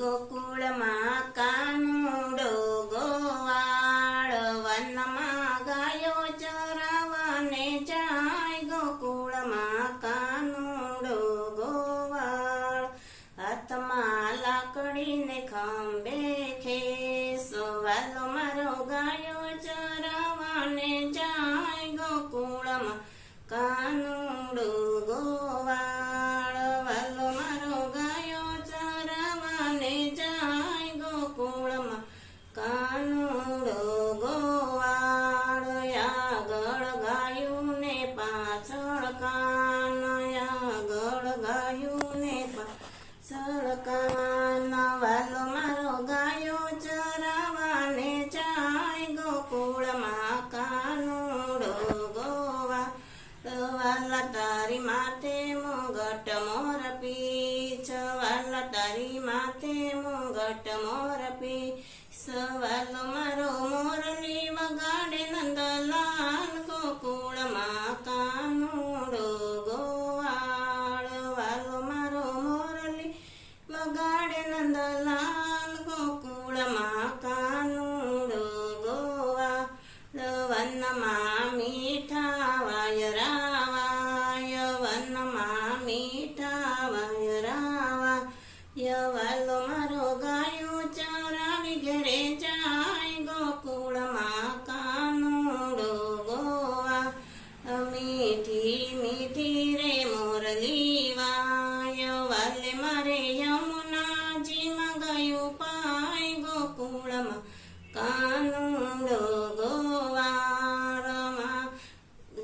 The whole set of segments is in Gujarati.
ગોકુળમાં કાનુડો ગોવાળ વનમાં ગાયો ચરાવને જાય. ગોકુળમાં કાનુડો ગોવાળ હાથમાં લાકડીને ખંભે ખેસો વાલો મારો ગાયો ચરાવને જાય. ગોકુળમાં કાનુડો ગોવાળ વાલો મારો ગાયો ચરાવને જાય. ગોકુળમાં કાનુડો ગોવાળ આગળ ગાયું ને પાછળ કાન, આગળ ગાયું ને પાછળ કાન વાલો મારો ગાયો ચરાવને જાય. ગોકુળમાં કાનુડો વાલા તારી માથે મુગટ મોર પીછ, વાલા તારી માથે મુગટ મોર પીછ વાલો મારો મોરલી વગાડે નંદલાલ. ગોકુળમાં કાનુડો ગોવાળ વાલો મારો મોરલી વગાડે નંદલાલ. ગોકુળમાં કાનુડો ગોવાળ વનમાં મીઠા વાયરાવાય, વનમાં મીઠા વાયરાવાય વાલો મારો ગાયો ચરાવી ઘરે જાય. ગોકુળમાં કાનુડો ગોવાળ મીઠી મીઠી રે મોરલી વાય વાલે મારે યમુનાજીમાં ગયું પાય. ગોકુળમાં કાનુડો ગોવાળમાં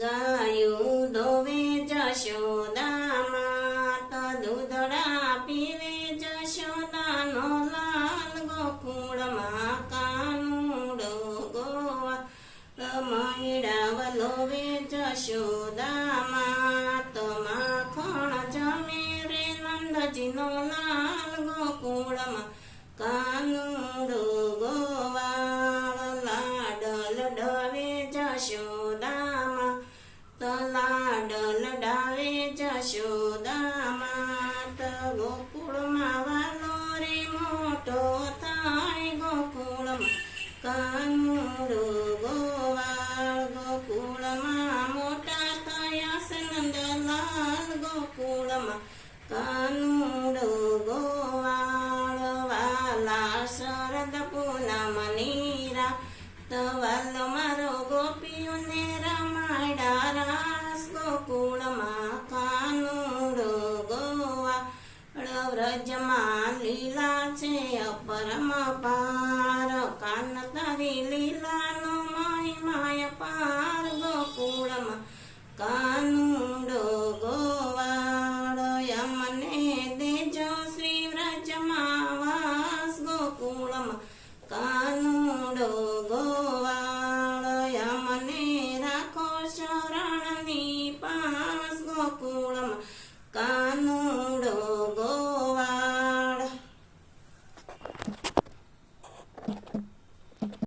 ગાયું દોવે જશોદામાં, તો દૂધડા પીવે જશોદાનો લાલ. ગોકુળમાં કાનુડો ગોવાળ મૈડા વલોવે જશોદામાં, તો માખણ જમે રે નંદજીનો લાલ. ગોકુળમાં કાનુડો ગોવાળ લાડલ ડવે જશોદામાં, તો લાડલ ડાવે જશોદામાં, તો ગોકુળમાં વાલો રે મોટો થાય. ગોકુળમાં કાનુડો ગોવાળ ગોકુળમાં મોટા થયા છે નંદલાલ. ગોકુળમાં કાનુડો ગોવાળ વાલા શરદ પૂનમ નીરા, તો વાલો મારો ગોપીઓને રમાડા રાસ. ગોકુળમાં કાનુડો ગોવાળ વ્રજમાં લીલા છે અપરંપાર, કાન તારી લીલાનો મહિમાય પાર. ગોકુળમાં